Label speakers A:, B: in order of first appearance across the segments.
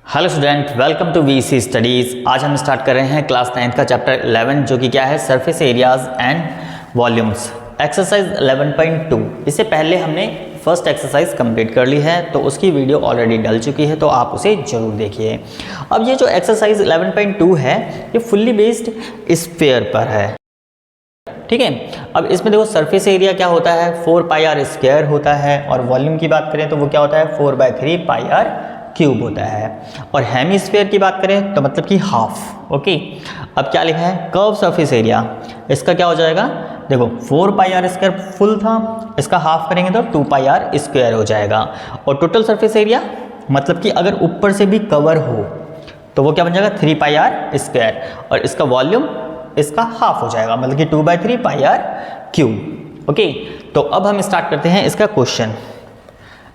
A: Hello student, welcome to VC studies. आज हम start कर रहे हैं क्लास 9 का चैप्टर 11 जो कि क्या है, surface areas and volumes, exercise 11.2। इससे पहले हमने फर्स्ट एक्सरसाइज कंप्लीट कर ली है, तो उसकी वीडियो ऑलरेडी डल चुकी है, तो आप उसे जरूर देखिए। अब ये जो एक्सरसाइज 11.2 है ये फुल्ली बेस्ड स्फीयर पर है, ठीक है। अब इसमें देखो सरफेस एरिया क्या होता है, 4πr² होता है, और वॉल्यूम की बात करें तो वो क्या होता है, 4/3πr³ होता है। और हेमिस्फीयर की बात करें तो मतलब कि हाफ। ओके, अब क्या लिखा है, कर्व सरफेस एरिया, इसका क्या हो जाएगा, देखो 4πr² फुल था, इसका हाफ करेंगे तो 2πr² हो जाएगा। और टोटल सरफेस एरिया मतलब कि अगर ऊपर से भी कवर हो तो वो क्या बन जाएगा, 3πr²। और इसका वॉल्यूम इसका हाफ हो जाएगा, मतलब कि 2/3πr³। ओके, तो अब हम स्टार्ट करते हैं इसका क्वेश्चन।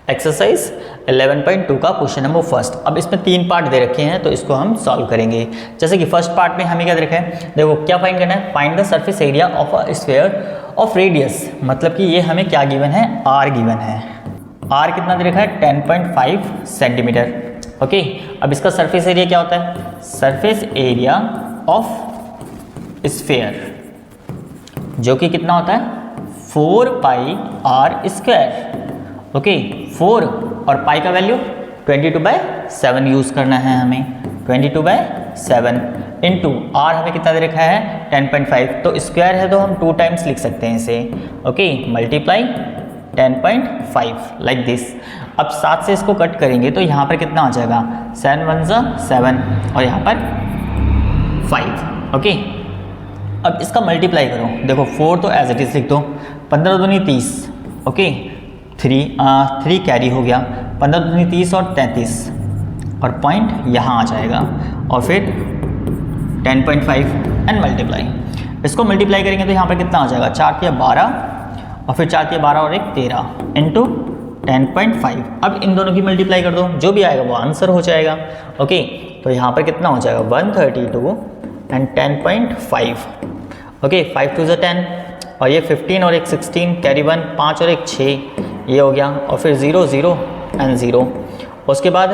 A: एक्सरसाइज 11.2 का क्वेश्चन नंबर फर्स्ट। अब इसमें 3 पार्ट दे रखे हैं, तो इसको हम सॉल्व करेंगे। जैसे कि फर्स्ट पार्ट में हमें क्या दे रखा है, देखो क्या फाइंड करना है, find the surface area of a sphere of radius, मतलब कि ये हमें क्या गिवन है, आर गिवन है। आर कितना दे रखा है, 10.5 सेंटीमीटर। ओके, अब इसका सरफेस एरिया क्या होता है, सरफेस एरिया ऑफ स्फीयर जो कि कितना होता है, 4πr²। ओके, 4 और पाई का वैल्यू 22/7 यूज़ करना है हमें, 22/7 इंटू आर हमें कितना दे रखा है, 10.5, तो स्क्वायर है तो हम 2 टाइम्स लिख सकते हैं इसे। Okay, multiply 10.5 like this. अब 7 से इसको कट करेंगे तो यहाँ पर कितना आ जाएगा, 7 1 7 और यहाँ पर 5। ओके, अब इसका मल्टीप्लाई करो, देखो 4 तो एज इट इज़ लिख दो, 15 दूनी 30। ओके, 3 कैरी हो गया, 15 दूनी 30 और 33, और पॉइंट यहाँ आ जाएगा, और फिर 10.5 एंड मल्टीप्लाई। इसको मल्टीप्लाई करेंगे तो यहाँ पर कितना आ जाएगा, 4 तिया 12, और फिर 4 तिया 12 और 1 13 इंटू 10.5। अब इन दोनों की मल्टीप्लाई कर दो, जो भी आएगा वो आंसर हो जाएगा। ओके, तो यहाँ पर कितना हो जाएगा, 132 एंड 10.5। ओके, 5 2 10, और ये 15 और एक 16, कैरी 1, 5 और एक 6, ये हो गया, और फिर 0 0 एंड 0। उसके बाद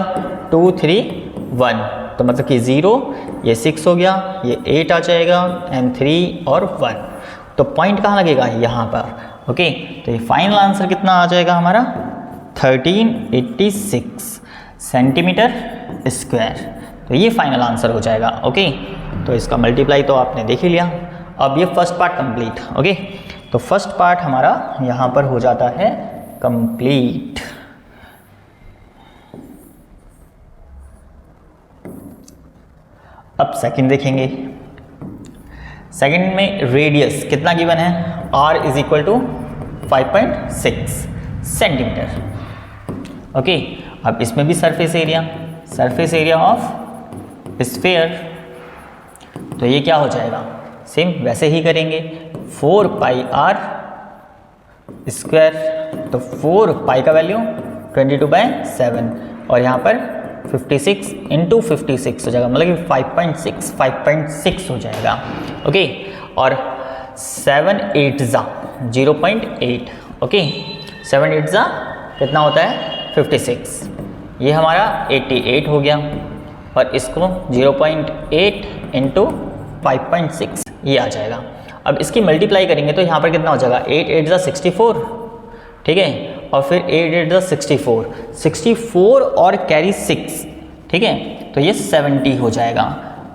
A: 2 3 1, तो मतलब कि 0, ये 6 हो गया, ये 8 आ जाएगा, एंड 3 और 1। तो पॉइंट कहाँ लगेगा, यहाँ पर। ओके, तो ये फाइनल आंसर कितना आ जाएगा हमारा, 1386 सेंटीमीटर स्क्वायर। तो ये फाइनल आंसर हो जाएगा। ओके, तो इसका मल्टीप्लाई तो आपने देख ही लिया। अब ये फर्स्ट पार्ट कंप्लीट। ओके, तो फर्स्ट पार्ट हमारा यहाँ पर हो जाता है कंप्लीट। अब सेकंड देखेंगे। सेकंड में रेडियस कितना गिवन है, r is equal to 5.6 centimetre. Okay, अब इसमें भी सरफेस एरिया ऑफ स्फीयर, तो ये क्या हो जाएगा, सेम वैसे ही करेंगे, 4πr², तो 4 पाई का वैल्यू 22/7, और यहाँ पर 56 इंटू 56 हो जाएगा, मतलब कि 5.6 हो जाएगा। ओके, और 7 8 ज़ा 0.8। ओके, 7 8 ज़ा कितना होता है, 56, ये हमारा 88 हो गया, और इसको 0.8 इंटू 5.6 ये आ जाएगा। अब इसकी मल्टीप्लाई करेंगे तो यहाँ पर कितना हो जाएगा, 8 8 ज़ा 64, ठीक है, और फिर 8 8 ज़ा 64 और कैरी 6, ठीक है, तो ये 70 हो जाएगा।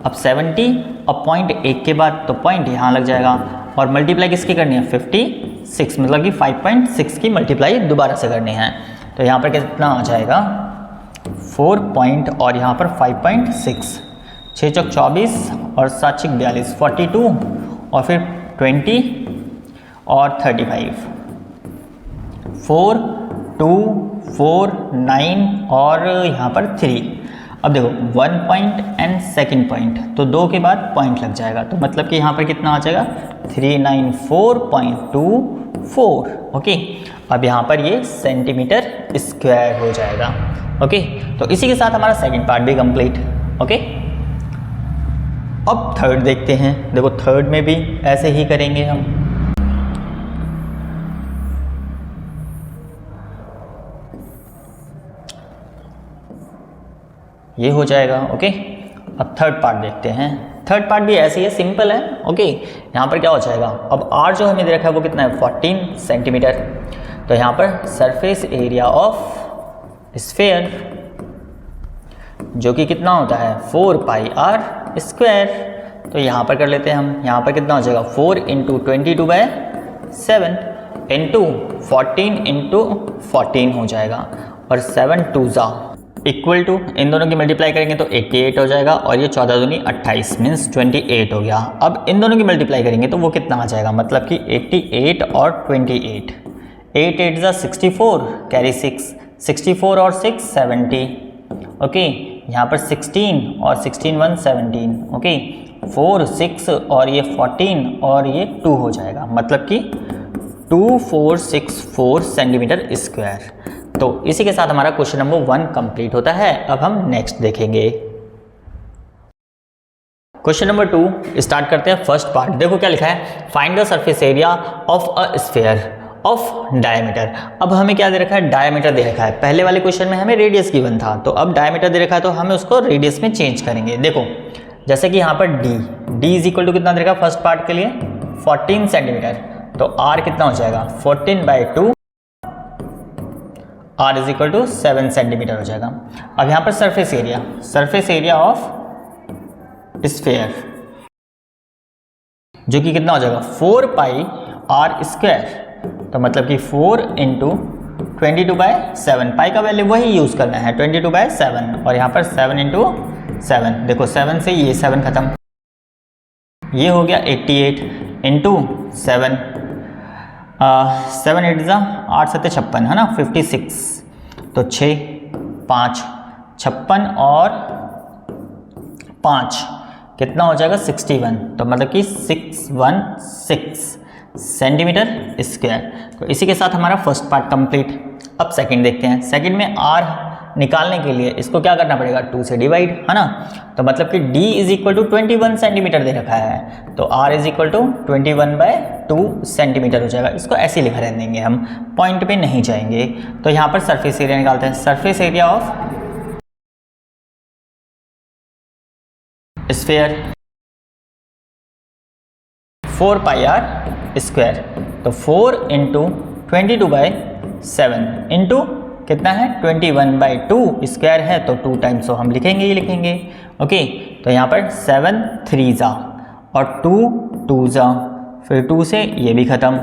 A: अब 70 और पॉइंट 1 के बाद तो पॉइंट यहाँ लग जाएगा, और मल्टीप्लाई किसकी करनी है, 56, मतलब कि 5.6 की मल्टीप्लाई दोबारा से करनी है। तो यहाँ पर कितना आ जाएगा, 4 पॉइंट और यहाँ पर 5.6, 6 चौक 24 और 7 6 42, 42, और फिर 20 और 35, 4 2 4 9 और यहाँ पर 3। अब देखो 1 पॉइंट एंड सेकेंड पॉइंट, तो 2 के बाद पॉइंट लग जाएगा, तो मतलब कि यहाँ पर कितना आ जाएगा, 394.24। ओके, अब यहाँ पर ये सेंटीमीटर स्क्वायर हो जाएगा। ओके, तो इसी के साथ हमारा सेकंड पार्ट भी कंप्लीट। ओके, अब थर्ड देखते हैं। देखो थर्ड में भी ऐसे ही करेंगे हम। ये हो जाएगा। ओके, अब थर्ड पार्ट देखते हैं। थर्ड पार्ट भी ऐसे ही है, सिंपल है। ओके, यहाँ पर क्या हो जाएगा, अब आर जो हमें दे रखा है वो कितना है 14 सेंटीमीटर। तो यहाँ पर सरफेस एरिया ऑफ स्फेयर जो कि कितना होता है 4 पाई आर स्क्वायर। तो यहाँ पर कर लेते हैं हम, यहाँ पर कितना हो जाएगा 4 इंटू 22/7 इंटू 14 इंटू 14 हो जाएगा, और 7 2 ज़ा इक्वल टू, इन दोनों की मल्टीप्लाई करेंगे तो 88 हो जाएगा, और ये 14 दूनी 28 मीन्स 28 हो गया। अब इन दोनों की मल्टीप्लाई करेंगे तो वो कितना आ जाएगा, मतलब कि 88 और 28, 8 8 ज़ा 64, कैरी 6, 64 और 6 70। ओके, यहाँ पर 16 और 16 1 17। ओके, 4 6 और ये 14 और ये 2 हो जाएगा, मतलब कि 2464 सेंटीमीटर स्क्वायर। तो इसी के साथ हमारा क्वेश्चन नंबर 1 कंप्लीट होता है। अब हम नेक्स्ट देखेंगे। क्वेश्चन नंबर 2 स्टार्ट करते हैं। फर्स्ट पार्ट देखो क्या लिखा है, find the surface area of a sphere of diameter. अब हमें क्या दे रखा है, डायमीटर दे रखा है। पहले वाले क्वेश्चन में हमें रेडियस गिवन था, तो अब डायमीटर दे रखा है तो हमें उसको रेडियस में चेंज करेंगे। देखो जैसे कि यहाँ पर d इज इक्वल टू कितना दे रखा है फर्स्ट पार्ट के लिए 14 सेंटीमीटर, तो r कितना हो जाएगा 14/2, r is equal to 7 centimetre हो जाएगा। अब यहाँ पर सरफेस एरिया ऑफ स्फीयर जो कि कितना हो जाएगा 4 पाई आर स्क्वायर, तो मतलब कि 4 इंटू 22/7, पाई का वैल्यू वही यूज़ करना है 22/7, और यहाँ पर 7 इंटू 7, देखो 7 से ये 7 खत्म, ये हो गया 88 इंटू 7, 7 8 ज़ा 8 7 56 है ना 56, तो 6 5 56 और 5 कितना हो जाएगा 61, तो मतलब कि 616 सेंटीमीटर स्क्वायर। तो इसी के साथ हमारा फर्स्ट पार्ट कंप्लीट। अब सेकंड देखते हैं। सेकंड में r निकालने के लिए इसको क्या करना पड़ेगा 2 से डिवाइड, है ना, तो मतलब कि d is equal to 21 centimetre दे रखा है, तो r is equal to 21/2 centimetre हो जाएगा। इसको ऐसे लिखा रहने देंगे, हम पॉइंट पे नहीं जाएंगे। तो यहाँ पर सरफेस एरिया निकालते हैं। Surface area of sphere 4 pi R square, तो 4 इंटू 22/7 इंटू कितना है 21/2 स्क्वायर है, तो 2 टाइम्स तो हम लिखेंगे ही लिखेंगे। ओके, तो यहाँ पर 7 3 ज़ा और 2 2 ज़ा, फिर 2 से ये भी ख़त्म,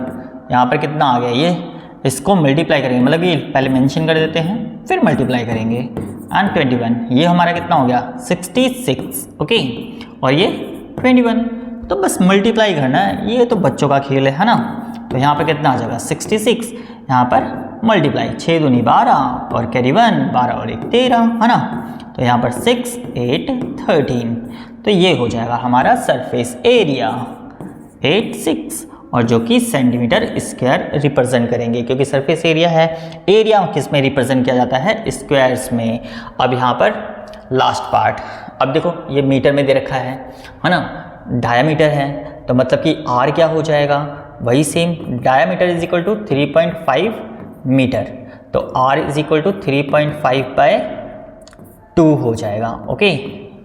A: यहाँ पर कितना आ गया, ये इसको मल्टीप्लाई करेंगे, मतलब ये पहले मेंशन कर देते हैं फिर मल्टीप्लाई करेंगे, एंड 21, ये हमारा कितना हो गया 66। ओके, और ये 21, तो बस मल्टीप्लाई करना है, ये तो बच्चों का खेल है ना। तो यहाँ पर कितना आ जाएगा 66, यहाँ पर मल्टीप्लाई 6 दूनी 12 और कैरी 1 12 और 1 13, है ना, तो यहाँ पर 6 8 13, तो ये हो जाएगा हमारा सरफेस एरिया 86, और जो कि सेंटीमीटर स्क्वायर रिप्रेजेंट करेंगे, क्योंकि सरफेस एरिया है, एरिया किस में रिप्रेजेंट किया जाता है स्क्वायर्स में। अब यहाँ पर लास्ट पार्ट, अब देखो ये मीटर में दे रखा है ना, डायामीटर है, तो मतलब कि r क्या हो जाएगा, वही same, diameter is equal to 3.5 metre, तो r इज इक्वल टू 3.5/2 हो जाएगा। ओके,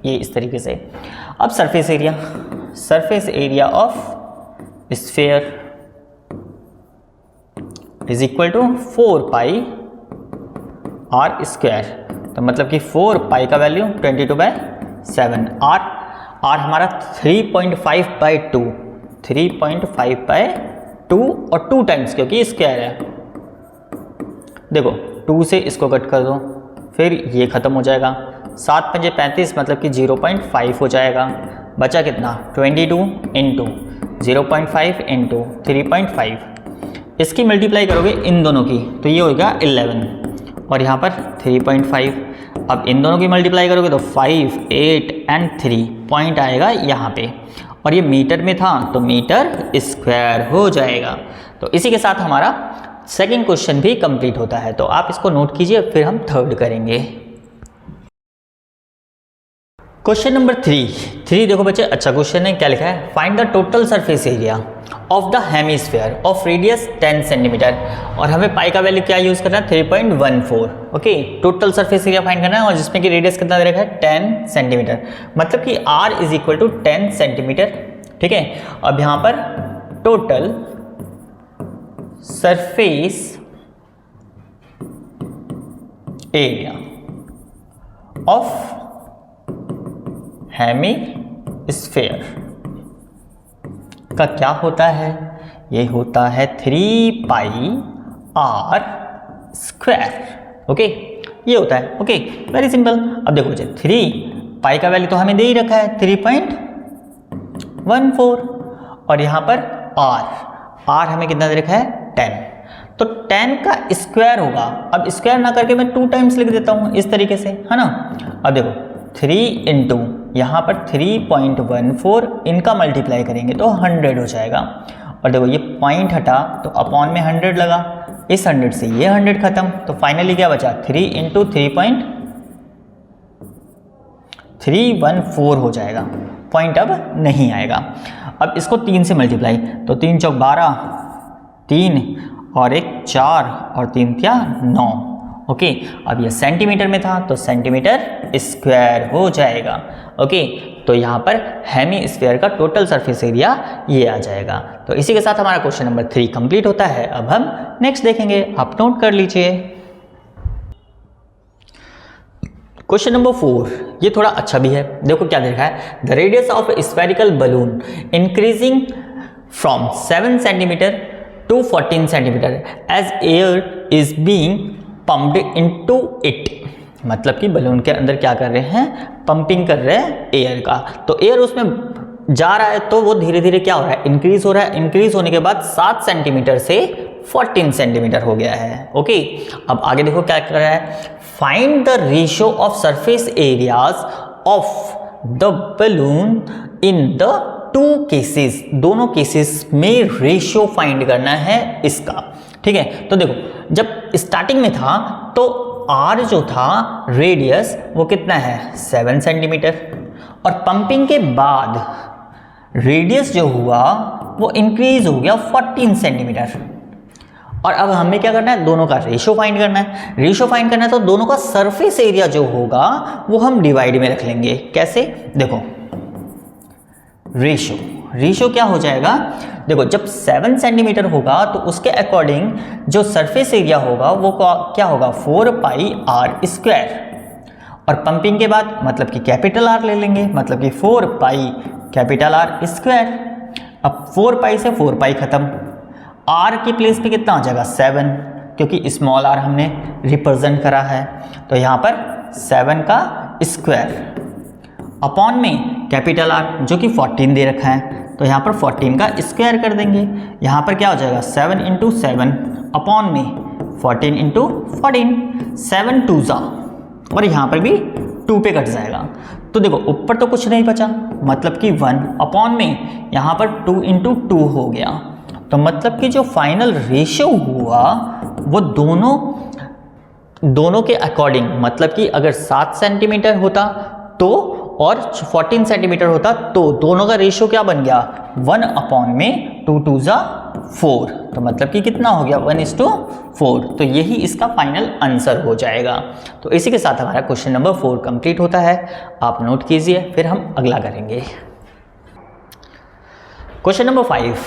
A: ये इस तरीके से। अब surface area of sphere is equal to 4 pi R square, तो मतलब कि 4 पाई का वैल्यू 22/7, आर हमारा 3.5/2, 3.5/2 और 2 टाइम्स, क्योंकि स्क्वायर है। देखो 2 से इसको कट कर दो, फिर ये ख़त्म हो जाएगा, 7 5 35, मतलब कि 0.5 हो जाएगा, बचा कितना 22 इंटू 0.5 इंटू 3.5, इसकी मल्टीप्लाई करोगे इन दोनों की तो ये होगा 11, और यहाँ पर 3.5, अब इन दोनों की मल्टीप्लाई करोगे तो 5 8 एंड 3 पॉइंट आएगा यहाँ पे, और ये मीटर में था तो मीटर स्क्वायर हो जाएगा। तो इसी के साथ हमारा सेकंड क्वेश्चन भी कंप्लीट होता है, तो आप इसको नोट कीजिए, फिर हम थर्ड करेंगे। क्वेश्चन नंबर 3 देखो बच्चे, अच्छा क्वेश्चन है। क्या लिखा है? Find the total surface area of the hemisphere of radius 10 centimetre, और हमें पाई का वैल्यू क्या यूज करना है? 3.14। Okay, total surface area find करना है, और जिसमें कि रेडियस कितना दे रखा है? 10 सेंटीमीटर, मतलब कि r is equal to 10 centimetre. ठीक है, अब यहां पर total surface area of hemisphere का क्या होता है? ये होता है 3 पाई r स्क्वायर। ओके, ये होता है। Okay, very simple. अब देखो बच्चे, 3 पाई का वैल्यू तो हमें दे ही रखा है 3.14, और यहां पर r हमें कितना दे रखा है? 10। तो 10 का स्क्वायर होगा। अब स्क्वायर ना करके मैं 2 टाइम्स लिख देता हूं इस तरीके से, है ना। अब देखो 3 इंटू यहाँ पर 3.14, इनका मल्टीप्लाई करेंगे तो 100 हो जाएगा। और देखो ये पॉइंट हटा तो अपॉन में 100 लगा, इस 100 से ये 100 खत्म, तो फाइनली क्या बचा? 3 इंटू 3.314 हो जाएगा। पॉइंट अब नहीं आएगा। अब इसको 3 से मल्टीप्लाई, तो 3 चौक 12, 3 और 1 4 और 3 क्या 9। ओके, अब ये सेंटीमीटर में था तो सेंटीमीटर स्क्वायर हो जाएगा। ओके, तो यहाँ पर हेमिस्फीयर का टोटल सरफेस एरिया ये आ जाएगा। तो इसी के साथ हमारा क्वेश्चन नंबर 3 कंप्लीट होता है। अब हम नेक्स्ट देखेंगे, आप नोट कर लीजिए। क्वेश्चन नंबर 4 ये थोड़ा अच्छा भी है। देखो क्या देखा है? The radius of spherical balloon increasing from 7 centimetre to 14 centimetre as air is being pumped into it. मतलब कि बलून के अंदर क्या कर रहे हैं? पंपिंग कर रहे हैं एयर का। तो एयर उसमें जा रहा है तो वो धीरे धीरे क्या हो रहा है? इंक्रीज हो रहा है। इंक्रीज होने के बाद 7 सेंटीमीटर से 14 सेंटीमीटर हो गया है। ओके, अब आगे देखो क्या कर रहा है? Find the ratio of surface areas of the balloon in the 2 cases. दोनों केसेस में रेशियो फाइंड करना है इसका। ठीक है, तो देखो जब स्टार्टिंग में था तो r जो था रेडियस वो कितना है? 7 सेंटीमीटर, और पंपिंग के बाद रेडियस जो हुआ वो इंक्रीज हो गया 14 सेंटीमीटर। और अब हमें क्या करना है? दोनों का रेशियो फाइंड करना है। रेशियो फाइंड करना है तो दोनों का सरफेस एरिया जो होगा वो हम डिवाइड में रख लेंगे। कैसे? देखो रेशियो क्या हो जाएगा? देखो जब 7 सेंटीमीटर होगा तो उसके अकॉर्डिंग जो सरफेस एरिया होगा वो क्या होगा? 4 पाई r स्क्वायर। और पंपिंग के बाद मतलब कि कैपिटल R ले लेंगे, मतलब कि 4 पाई कैपिटल R स्क्वायर। अब 4 पाई से 4 पाई खत्म, R की प्लेस पे कितना आ जाएगा? 7, क्योंकि स्मॉल r हमने रिप्रेजेंट करा है। तो यहाँ पर 7 का स्क्वायर अपॉन में कैपिटल R जो कि 14 दे रखा है, तो यहाँ पर 14 का स्क्वायर कर देंगे। यहाँ पर क्या हो जाएगा? 7 इंटू 7 अपॉन में 14 इंटू 14, 7 2 जा, और यहाँ पर भी 2 पे कट जाएगा। तो देखो ऊपर तो कुछ नहीं बचा, मतलब कि 1 अपॉन में यहाँ पर 2 इंटू 2 हो गया। तो मतलब कि जो फाइनल रेशियो हुआ वो दोनों के अकॉर्डिंग, मतलब कि अगर 7 सेंटीमीटर होता तो और 14 सेंटीमीटर होता तो दोनों का रेशियो क्या बन गया? 1 अपॉन में 2 2 जा 4। तो मतलब कि कितना हो गया? 1:4। तो यही इसका फाइनल आंसर हो जाएगा। तो इसी के साथ हमारा क्वेश्चन नंबर 4 कंप्लीट होता है। आप नोट कीजिए, फिर हम अगला करेंगे। क्वेश्चन नंबर 5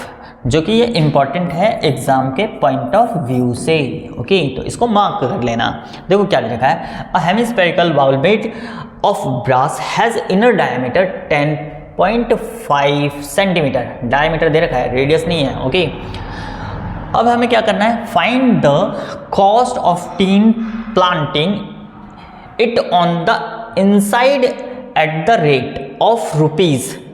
A: जो कि ये इंपॉर्टेंट है एग्जाम के पॉइंट ऑफ व्यू से। ओके, तो इसको मार्क कर लेना। देखो क्या लिखा है? A hemispherical bowl made of brass has inner diameter 10.5 centimetre. Diameter दे रखा है, रेडियस नहीं है। ओके, अब हमें क्या करना है? Find the cost of tin planting it on the inside at the rate of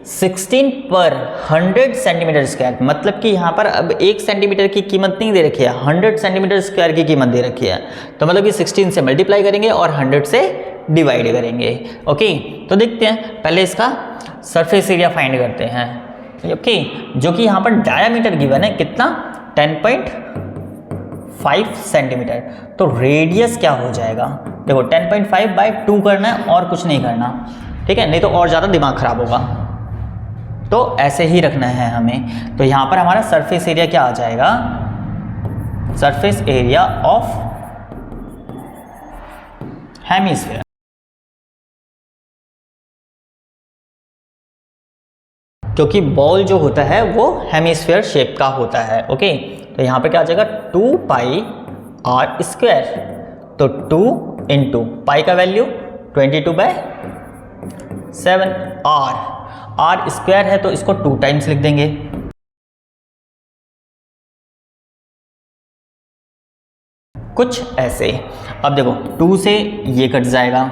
A: ₹16 पर 100 सेंटीमीटर स्क्वायर। मतलब कि यहाँ पर अब 1 सेंटीमीटर की कीमत नहीं दे रखी है, 100 सेंटीमीटर स्क्वायर की कीमत दे रखी है। तो मतलब कि 16 से मल्टीप्लाई करेंगे और 100 से डिवाइड करेंगे। ओके, तो देखते हैं, पहले इसका सरफेस एरिया फाइंड करते हैं। ओके, जो कि यहाँ पर डायमीटर गिवन है कितना? 10.5 सेंटीमीटर। तो रेडियस क्या हो जाएगा? देखो 10.5 बाई 2 करना है और कुछ नहीं करना, ठीक है, नहीं तो और ज़्यादा दिमाग खराब होगा। तो ऐसे ही रखना है हमें। तो यहाँ पर हमारा सरफेस एरिया क्या आ जाएगा, सरफेस एरिया ऑफ हेमिस्फीयर। क्योंकि बॉल जो होता है वो हेमिस्फीयर शेप का होता है। ओके, तो यहाँ पर क्या आ जाएगा 2 पाई आर स्क्वायर। तो 2 इंटू पाई का वैल्यू 22/7, आर स्क्वायर है तो इसको 2 टाइम्स लिख देंगे। कुछ ऐसे। अब देखो 2 से ये कट जाएगा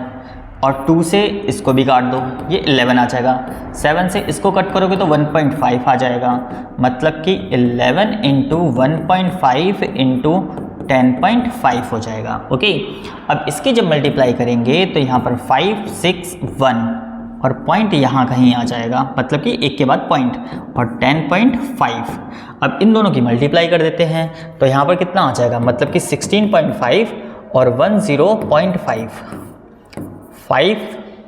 A: और 2 से इसको भी काट दो, ये 11 आ जाएगा। 7 से इसको कट करोगे तो 1.5 आ जाएगा, मतलब कि 11 इंटू 1.5 इंटू 10.5 हो जाएगा। ओके, अब इसकी जब मल्टीप्लाई करेंगे तो यहाँ पर 5, 6, 1 और पॉइंट यहाँ कहीं आ जाएगा, मतलब कि एक के बाद पॉइंट, और 10.5। अब इन दोनों की मल्टीप्लाई कर देते हैं तो यहाँ पर कितना आ जाएगा, मतलब कि 16.5 और 10.5, 5,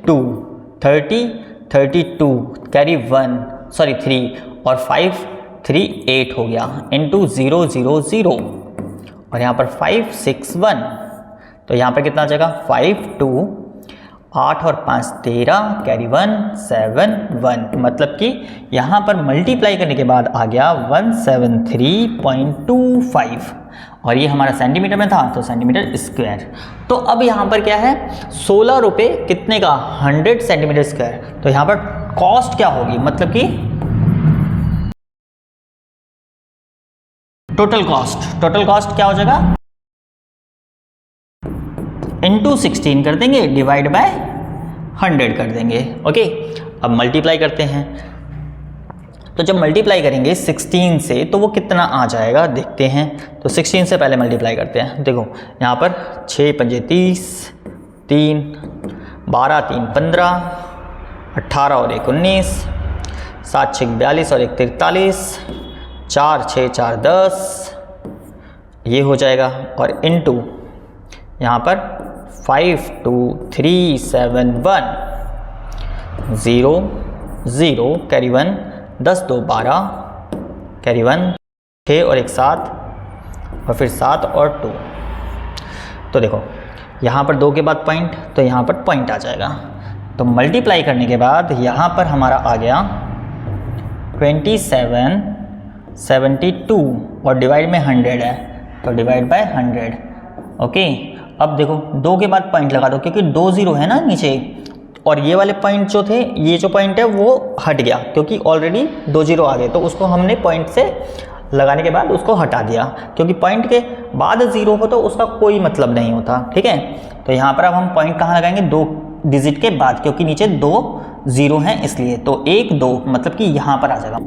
A: 2, 30, 32 कैरी 3 और 5, 3, 8 हो गया इंटू 0, 0, 0 और यहाँ पर 5, 6, 1। तो यहाँ पर कितना आ जाएगा 5, 2, 8 और 5, 13 कैरी 1, 7, 1, मतलब कि यहाँ पर मल्टीप्लाई करने के बाद आ गया 173.25 और ये हमारा सेंटीमीटर में था तो सेंटीमीटर स्क्वायर। तो अब यहाँ पर क्या है 16 रुपये कितने का 100 सेंटीमीटर स्क्वायर। तो यहाँ पर कॉस्ट क्या होगी, मतलब कि टोटल कॉस्ट क्या हो जाएगा, इंटू 16 कर देंगे, डिवाइड बाय 100 कर देंगे। ओके, अब मल्टीप्लाई करते हैं। तो जब मल्टीप्लाई करेंगे 16 से तो वो कितना आ जाएगा देखते हैं। तो 16 से पहले मल्टीप्लाई करते हैं। देखो यहाँ पर 6 पंजे 30, 3, 12, 3, 15, 18 और 1, 19, 7, 6, 42 और 1, 43, 4, 6, 4, 10 ये हो जाएगा और इनटू यहाँ पर 5, 2, 3, 7, 1, 0, 0 कैरी 1, 10, 2, 12 कैरी 1, 6 और 1, 7 और फिर 7 और 2। तो देखो यहाँ पर 2 के बाद पॉइंट, तो यहाँ पर पॉइंट आ जाएगा। तो मल्टीप्लाई करने के बाद यहाँ पर हमारा आ गया 27, 72 और डिवाइड में 100 है तो डिवाइड बाय 100। ओके, अब देखो 2 के बाद पॉइंट लगा दो क्योंकि 2 0 है ना नीचे, और ये वाले पॉइंट जो थे, ये जो पॉइंट है वो हट गया क्योंकि ऑलरेडी 2 0 आ गए, तो उसको हमने पॉइंट से लगाने के बाद उसको हटा दिया, क्योंकि पॉइंट के बाद 0 हो तो उसका कोई मतलब नहीं होता। ठीक है, तो यहाँ पर अब हम पॉइंट कहाँ लगाएंगे, 2 डिजिट के बाद, क्योंकि नीचे 2 0 हैं इसलिए, तो 1 2 मतलब कि यहाँ पर आ जाएगा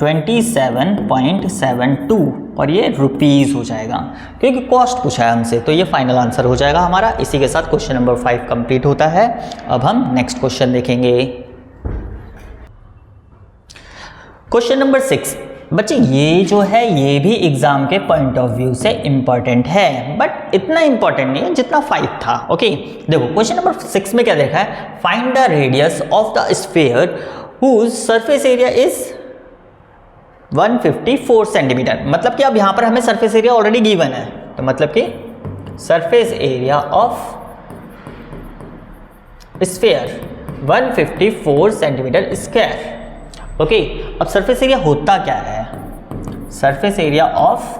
A: 27.72 और ये रुपीज़ हो जाएगा क्योंकि कॉस्ट पूछा है हमसे। तो ये फाइनल आंसर हो जाएगा हमारा। इसी के साथ क्वेश्चन नंबर 5 कंप्लीट होता है। अब हम नेक्स्ट क्वेश्चन देखेंगे। Question number 6। बच्चे ये जो है ये भी एग्जाम के पॉइंट ऑफ व्यू से इंपॉर्टेंट है, बट इतना इंपॉर्टेंट नहीं है जितना 5 था। ओके, देखो क्वेश्चन नंबर 6 में क्या देखा है, find the radius of the sphere whose surface area is 154 centimetre. मतलब कि अब यहां पर हमें सरफेस एरिया ऑलरेडी गिवन है, तो मतलब कि surface area of sphere 154 centimetre square. Okay, अब सरफेस एरिया होता क्या है, surface area of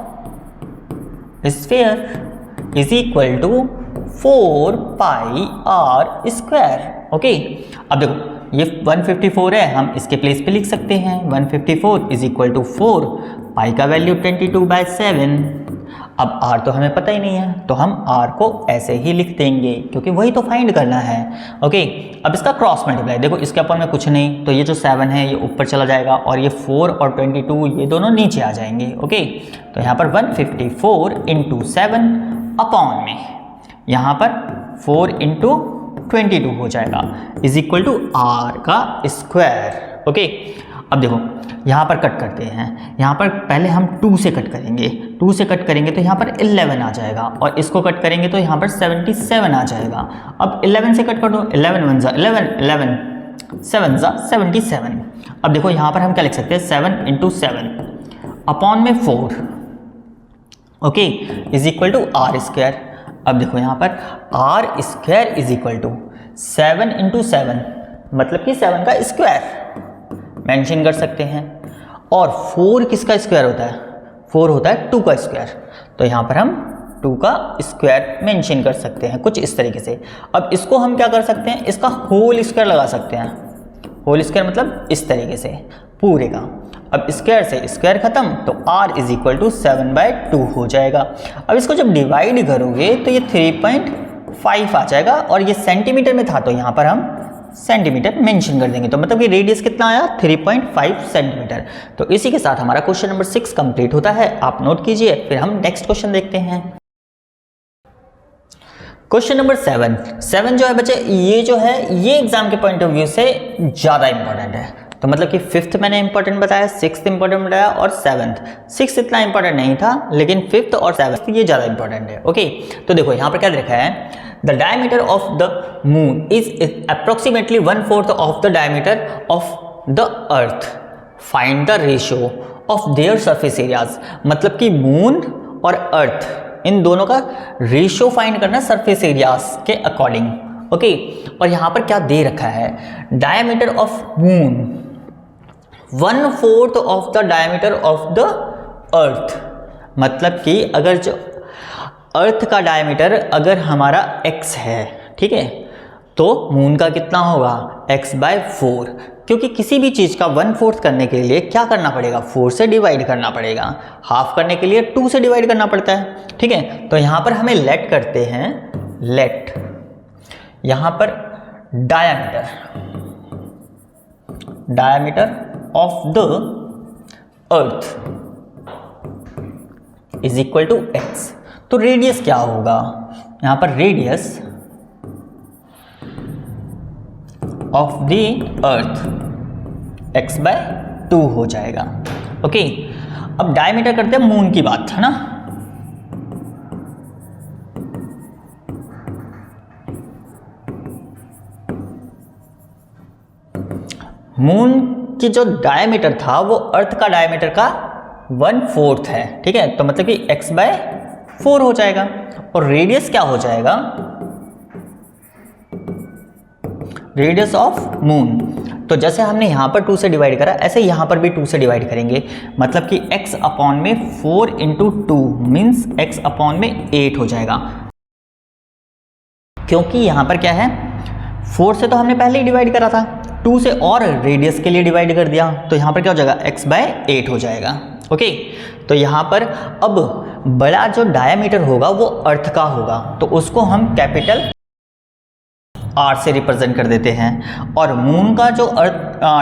A: sphere is equal to 4 pi R square. Okay, अब देखो ये 154 है, हम इसके प्लेस पे लिख सकते हैं 154 इज इक्वल टू 4 पाई का वैल्यू 22/7। अब r तो हमें पता ही नहीं है तो हम r को ऐसे ही लिख देंगे क्योंकि वही तो फाइंड करना है। ओके, अब इसका क्रॉस मल्टीप्लाई, देखो इसके ऊपर में कुछ नहीं तो ये जो 7 है ये ऊपर चला जाएगा और ये 4 और 22 ये दोनों नीचे आ जाएंगे। ओके, तो यहाँ पर 154 इंटू 7 अपॉन में यहाँ पर 4 इंटू 22 हो जाएगा इज इक्वल टू r का स्क्वायर। ओके, अब देखो यहाँ पर कट करते हैं, यहाँ पर पहले हम 2 से कट करेंगे, 2 से कट करेंगे तो यहाँ पर 11 आ जाएगा और इसको कट करेंगे तो यहाँ पर 77 आ जाएगा। अब 11 से कट कर दो, 11 1 जा 11, 11 7 ज़ा 77। अब देखो यहाँ पर हम क्या लिख सकते हैं, 7 इंटू 7 अपॉन में 4, okay, is equal to R square. अब देखो यहाँ पर R square is equal to 7 into 7, मतलब कि 7 का स्क्वायर मेंशन कर सकते हैं। और 4 किसका स्क्वायर होता है, 4 होता है 2 का स्क्वायर, तो यहाँ पर हम 2 का स्क्वायर मेंशन कर सकते हैं कुछ इस तरीके से। अब इसको हम क्या कर सकते हैं, इसका होल स्क्वायर लगा सकते हैं। होल स्क्वायर मतलब इस तरीके से पूरे का। अब स्क्वायर से स्क्वायर खत्म, तो r इज इक्वल टू 7/2 हो जाएगा। अब इसको जब डिवाइड करोगे तो ये 3.5 आ जाएगा, और ये सेंटीमीटर में था तो यहाँ पर हम सेंटीमीटर मेंशन कर देंगे। तो मतलब कि रेडियस कितना आया, 3.5 सेंटीमीटर। तो इसी के साथ हमारा क्वेश्चन नंबर 6 कंप्लीट होता है। आप नोट कीजिए, फिर हम नेक्स्ट क्वेश्चन देखते हैं। क्वेश्चन नंबर 7 जो है बच्चे, ये जो है ये एग्जाम के पॉइंट ऑफ व्यू से ज़्यादा इंपॉर्टेंट है। तो मतलब कि 5th मैंने इंपॉर्टेंट बताया, 6th इंपॉर्टेंट बताया और 7th। 6th इतना इंपॉर्टेंट नहीं था, लेकिन 5th और 7th ये ज़्यादा इंपॉर्टेंट है। ओके, तो देखो यहाँ पर क्या लिखा है, the diameter of the moon is approximately 1/4 of the diameter of the earth, find the ratio of their surface areas. मतलब कि मून और अर्थ इन दोनों का रेशियो फाइंड करना सरफेस एरियाज के अकॉर्डिंग। ओके, और यहाँ पर क्या दे रखा है, diameter of moon 1/4 of the diameter of the अर्थ। मतलब कि अगर जो अर्थ का डायमीटर अगर हमारा x है, ठीक है, तो मून का कितना होगा, x/4। क्योंकि किसी भी चीज़ का 1/4 करने के लिए क्या करना पड़ेगा, 4 से डिवाइड करना पड़ेगा। हाफ करने के लिए 2 से डिवाइड करना पड़ता है, ठीक है। तो यहाँ पर हमें लेट करते हैं, लेट यहाँ पर diameter of the earth is equal to x। तो रेडियस क्या होगा, यहाँ पर radius of the earth x/2 हो जाएगा। ओके, अब डायमीटर करते हैं मून की बात, है ना। मून की जो डायमीटर था वो अर्थ का डायमीटर का 1/4 है, ठीक है। तो मतलब कि x/4 हो जाएगा। और रेडियस क्या हो जाएगा, रेडियस ऑफ मून। तो जैसे हमने यहाँ पर 2 से डिवाइड करा, ऐसे यहाँ पर भी 2 से डिवाइड करेंगे। मतलब कि x/4 इंटू 2 मीन्स x/8 हो जाएगा। क्योंकि यहाँ पर क्या है, 4 से तो हमने पहले ही डिवाइड करा था, 2 से और रेडियस के लिए डिवाइड कर दिया, तो यहाँ पर क्या हो जाएगा, x/8 हो जाएगा। ओके, तो यहाँ पर अब बड़ा जो डायमीटर होगा वो अर्थ का होगा, तो उसको हम कैपिटल R से रिप्रेजेंट कर देते हैं। और मून का जो अर्थ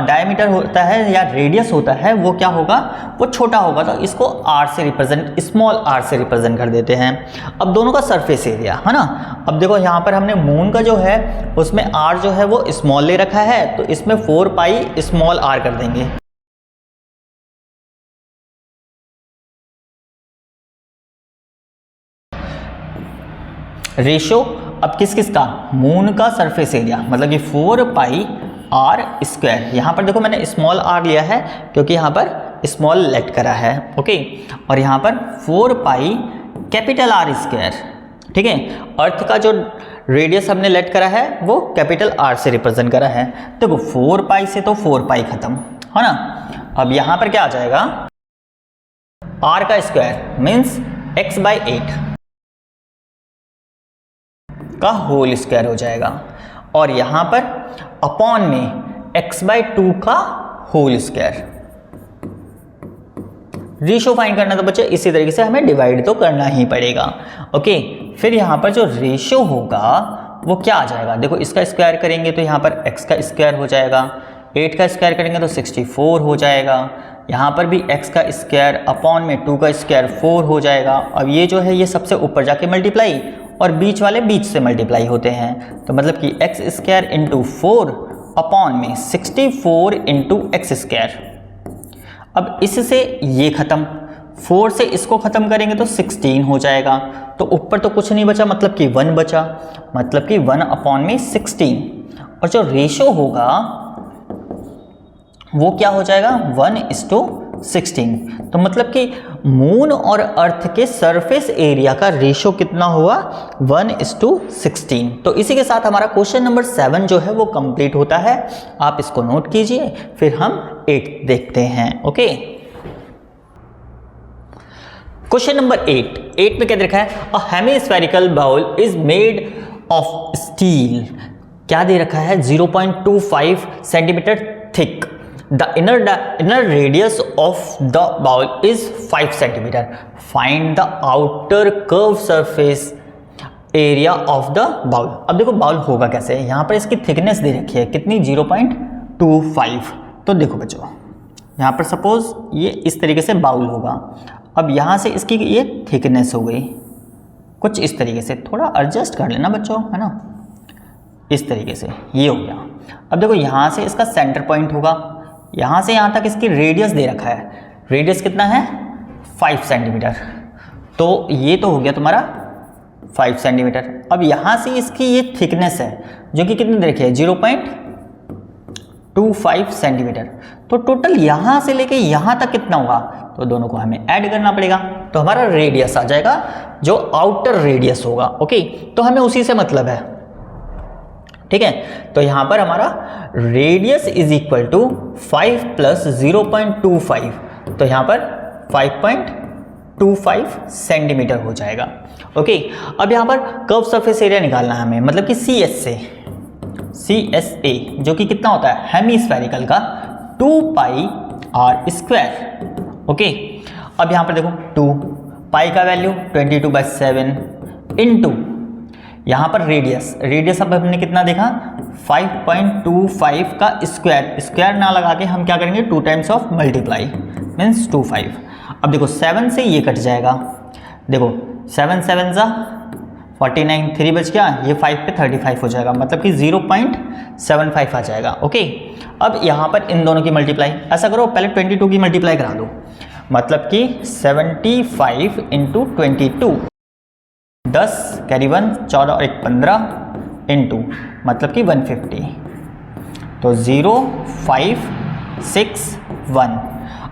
A: डायमीटर होता है या रेडियस होता है वो क्या होगा, वो छोटा होगा, तो इसको R से रिप्रेजेंट, स्मॉल r से रिप्रेजेंट कर देते हैं। अब दोनों का सरफेस एरिया, है ना। अब देखो यहाँ पर हमने मून का जो है उसमें r जो है वो स्मॉल ले रखा है, तो इसमें 4 स्मॉल r कर देंगे। रेशियो अब किस किस का, मून का सरफेस एरिया, मतलब कि 4πr²। यहाँ पर देखो मैंने स्मॉल r लिया है क्योंकि यहाँ पर स्मॉल लेट करा है। ओके, और यहाँ पर 4πR², ठीक है। अर्थ का जो रेडियस हमने लेट करा है वो कैपिटल R से रिप्रेजेंट करा है। देखो 4π से तो 4π खत्म, है ना। अब यहाँ पर क्या आ जाएगा, r का स्क्वायर मीन्स x/8 का होल स्क्वायर हो जाएगा, और यहाँ पर अपॉन में x/2 का होल स्क्वायर। रेशियो फाइंड करना तो बच्चे इसी तरीके से हमें डिवाइड तो करना ही पड़ेगा। ओके, फिर यहाँ पर जो रेशियो होगा वो क्या आ जाएगा, देखो इसका स्क्वायर करेंगे तो यहाँ पर x का स्क्वायर हो जाएगा, 8 का स्क्वायर करेंगे तो 64 हो जाएगा, यहाँ पर भी x का स्क्वायर अपॉन में 2 का स्क्वायर 4 हो जाएगा। अब ये जो है ये सबसे ऊपर जाके मल्टीप्लाई और बीच वाले बीच से मल्टीप्लाई होते हैं, तो मतलब कि x² इंटू 4 अपॉन में 64 इंटू x²। अब इससे ये खत्म, 4 से इसको खत्म करेंगे तो 16 हो जाएगा, तो ऊपर तो कुछ नहीं बचा, मतलब कि 1 बचा, मतलब कि 1 अपॉन में 16। और जो रेशो होगा वो क्या हो जाएगा 1:16। तो मतलब कि मून और अर्थ के सरफेस एरिया का रेशो कितना हुआ 1:16। तो इसी के साथ हमारा क्वेश्चन नंबर 7 जो है वो कंप्लीट होता है। आप इसको नोट कीजिए, फिर हम 8 देखते हैं। ओके, क्वेश्चन नंबर 8 में क्या दे रखा है, a hemispherical bowl is made of steel. क्या दे रखा है 0.25 centimetre thick. The inner radius of the bowl is 5 centimeter. Find the outer curved surface area of the bowl. अब देखो बाउल होगा कैसे, यहाँ पर इसकी थिकनेस दे रखी है कितनी 0.25। तो देखो बच्चों, यहाँ पर सपोज ये इस तरीके से बाउल होगा। अब यहाँ से इसकी ये थिकनेस हो गई कुछ इस तरीके से, थोड़ा एडजस्ट कर लेना बच्चों, है ना, इस तरीके से ये हो गया। अब देखो यहाँ से इसका सेंटर पॉइंट होगा, यहाँ से यहाँ तक इसकी रेडियस दे रखा है, रेडियस कितना है 5 सेंटीमीटर। तो ये तो हो गया तुम्हारा 5 सेंटीमीटर। अब यहाँ से इसकी ये थिकनेस है जो कि कितनी दे रखी है 0.25 सेंटीमीटर। तो टोटल यहाँ से लेके यहाँ तक कितना होगा, तो दोनों को हमें ऐड करना पड़ेगा। तो हमारा रेडियस आ जाएगा जो आउटर रेडियस होगा। ओके, तो हमें उसी से मतलब है, ठीक है। तो यहां पर हमारा radius is equal to 5 plus 0.25, तो यहां पर 5.25 सेंटीमीटर हो जाएगा। ओके, अब यहां पर कर्व सरफेस एरिया निकालना है हमें, मतलब कि CSA जो कि कितना होता है हेमिस्फेरिकल का 2πr²। ओके, अब यहां पर देखो 2 पाई का वैल्यू 22/7 इंटू यहाँ पर रेडियस अब हमने कितना देखा 5.25 का स्क्वायर ना लगा के हम क्या करेंगे 2 टाइम्स ऑफ मल्टीप्लाई मीन्स 25। अब देखो 7 से ये कट जाएगा, देखो 7 7 जा 49, 3 बच गया, ये 5 पे 35 हो जाएगा, मतलब कि 0.75 आ जाएगा। ओके, अब यहाँ पर इन दोनों की मल्टीप्लाई ऐसा करो, पहले 22 की मल्टीप्लाई करा दो, मतलब कि 75 इंटू 22 10 कैरी 1 14 और 1 15 इंटू मतलब कि 150, तो 0.561।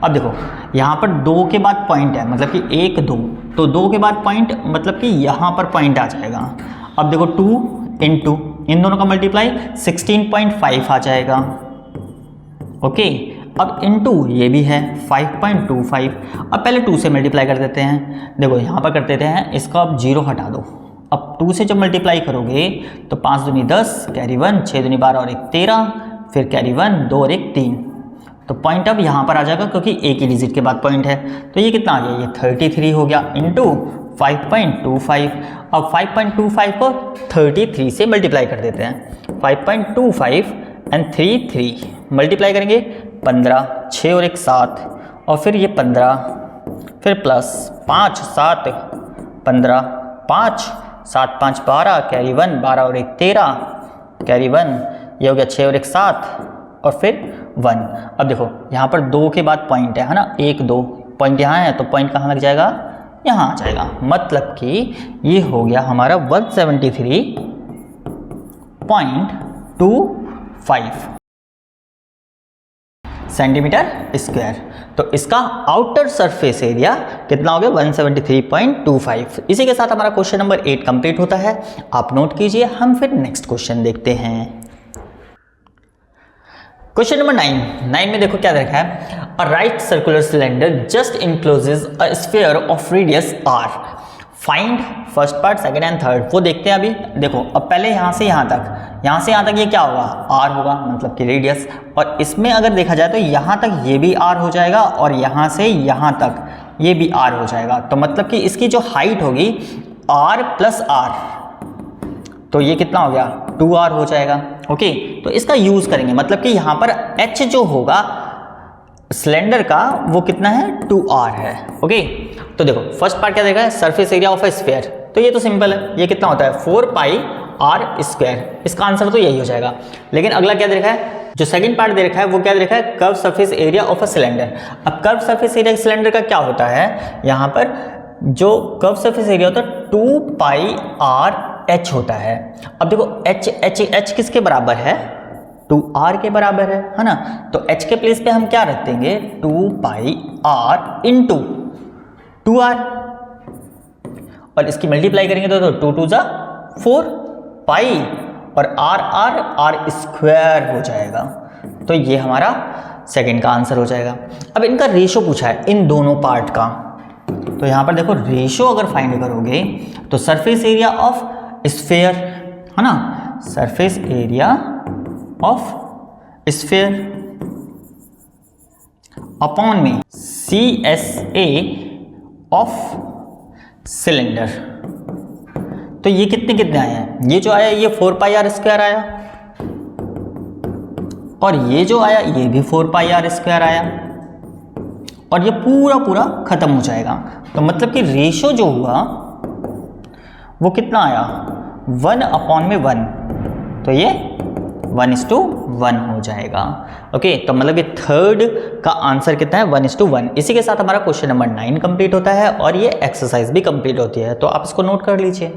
A: अब देखो यहाँ पर 2 के बाद पॉइंट है, मतलब कि 1 2, तो 2 के बाद पॉइंट मतलब कि यहाँ पर पॉइंट आ जाएगा। अब देखो 2 इंटू इन दोनों का मल्टीप्लाई 16.5 आ जाएगा। ओके, अब इंटू ये भी है 5.25। अब पहले 2 से मल्टीप्लाई कर देते हैं, देखो यहाँ पर कर देते हैं, इसका अब 0 हटा दो। अब 2 से जब मल्टीप्लाई करोगे तो 5 दूनी 10, कैरी 1 6 दूनी 12 और 1 13, फिर कैरी 1 2 और 1 3, तो पॉइंट अब यहाँ पर आ जाएगा क्योंकि एक ही डिजिट के बाद पॉइंट है। तो ये कितना आ गया, ये 33 हो गया इंटू 5.25। अब 5.25 को 33 से मल्टीप्लाई कर देते हैं, 5.25 एंड 3 मल्टीप्लाई करेंगे 15, 6 और 1 7, और फिर ये 15, फिर प्लस 5 7 15, 5 7 5 12, कैरी 1 12 और 1 13, कैरी 1 ये हो गया 6 और 1 7, और फिर 1। अब देखो यहाँ पर 2 के बाद पॉइंट है ना, 1 2 पॉइंट यहाँ है, तो पॉइंट कहाँ लग जाएगा, यहाँ आ जाएगा, मतलब कि ये हो गया हमारा 173.25 सेंटीमीटर स्क्वायर। तो इसका आउटर सरफेस एरिया कितना हो गया 173.25। इसी के साथ हमारा क्वेश्चन नंबर 8 कंप्लीट होता है। आप नोट कीजिए, हम फिर नेक्स्ट क्वेश्चन देखते हैं। क्वेश्चन नंबर 9 में देखो क्या देखा है, a right circular cylinder just encloses a sphere of radius r, find first part second and third. वो देखते हैं अभी। देखो अब पहले यहाँ से यहाँ तक ये क्या होगा r होगा, मतलब कि रेडियस, और इसमें अगर देखा जाए तो यहाँ तक ये भी r हो जाएगा और यहाँ से यहाँ तक ये भी r हो जाएगा। तो मतलब कि इसकी जो हाइट होगी r प्लस r, तो ये कितना हो गया 2r हो जाएगा। ओके, तो इसका यूज करेंगे, मतलब कि यहाँ पर h जो होगा सिलेंडर का वो कितना है 2r है। ओके, तो देखो फर्स्ट पार्ट क्या देखा है, surface area of A sphere, तो ये तो सिंपल है, ये कितना होता है 4πr²। इसका आंसर तो यही हो जाएगा। लेकिन अगला क्या दे रखा है, जो सेकंड पार्ट दे रखा है वो क्या दे रखा है, curve surface area of a cylinder. अब कर्व सरफेस एरिया सिलेंडर का क्या होता है, यहाँ पर जो कर्व सरफेस एरिया होता है 2πr h होता है। अब देखो h किसके बराबर है, 2r के बराबर है ना। तो h के प्लेस पे हम क्या रख देंगे 2 पाई r इंटू 2r, और इसकी मल्टीप्लाई करेंगे तो 2 2 जा 4 पाई और r स्क्वायर हो जाएगा। तो ये हमारा सेकंड का आंसर हो जाएगा। अब इनका रेशो पूछा है इन दोनों पार्ट का, तो यहाँ पर देखो रेशो अगर फाइंड करोगे तो सरफेस एरिया ऑफ स्फीयर है ना, surface area of sphere upon में CSA ऑफ सिलेंडर। तो ये कितने कितने आए हैं, ये जो आया ये 4 पाई r स्क्वायर आया, और ये जो आया ये भी 4 पाई r स्क्वायर आया, और ये पूरा खत्म हो जाएगा। तो मतलब कि रेशो जो हुआ वो कितना आया 1 अपॉन में 1, तो ये 1:1 हो जाएगा। ओके, तो मतलब कि थर्ड का आंसर कितना है 1:1। इसी के साथ हमारा क्वेश्चन नंबर 9 कंप्लीट होता है और ये एक्सरसाइज भी कंप्लीट होती है, तो आप इसको नोट कर लीजिए।